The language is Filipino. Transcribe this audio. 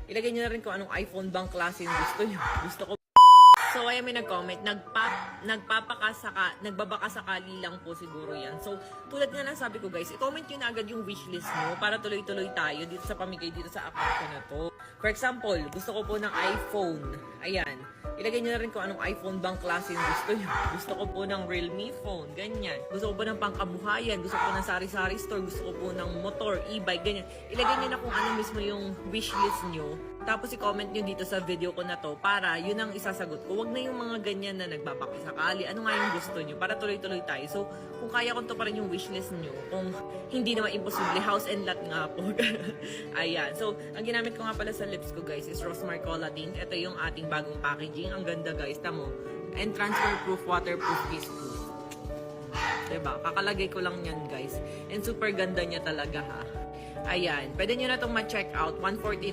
Ilagay nyo na rin kung anong iPhone bang klase yung gusto nyo. Gusto ko. So, ayan may nag-comment, nagbabakasakali lang po siguro yan. So, tulad nga ng sabi ko guys, i-comment nyo na agad yung wishlist nyo para tuloy-tuloy tayo dito sa pamigay dito sa account ko na to. For example, gusto ko po ng iPhone. Ayan. Ilagay nyo na rin kung anong iPhone bang klase yung gusto nyo. Gusto ko po ng Realme phone, ganyan. Gusto ko po ng pangkabuhayan, gusto ko po ng sari-sari store, gusto ko po ng motor, e-bike, ganyan. Ilagay nyo na kung ano mismo yung wishlist nyo. Tapos i-comment nyo dito sa video ko na to para yun ang isasagot ko. Huwag na yung mga ganyan na nagbabakasakali. Ano nga yung gusto nyo para tuloy-tuloy tayo. So, kung kaya ko to pa rin yung wishlist nyo, kung hindi naman imposible, house and lot nga po. Ayan. So, ang ginamit ko nga pala sa lips ko guys is Rose Marcola tint. Ito yung ating bagong packaging. Ang ganda guys. Tamo. And transfer proof, waterproof, kiss proof. Diba? Kakalagay ko lang yan guys. And super ganda niya talaga ha. Ayan. Pwede nyo na itong ma-check out. 149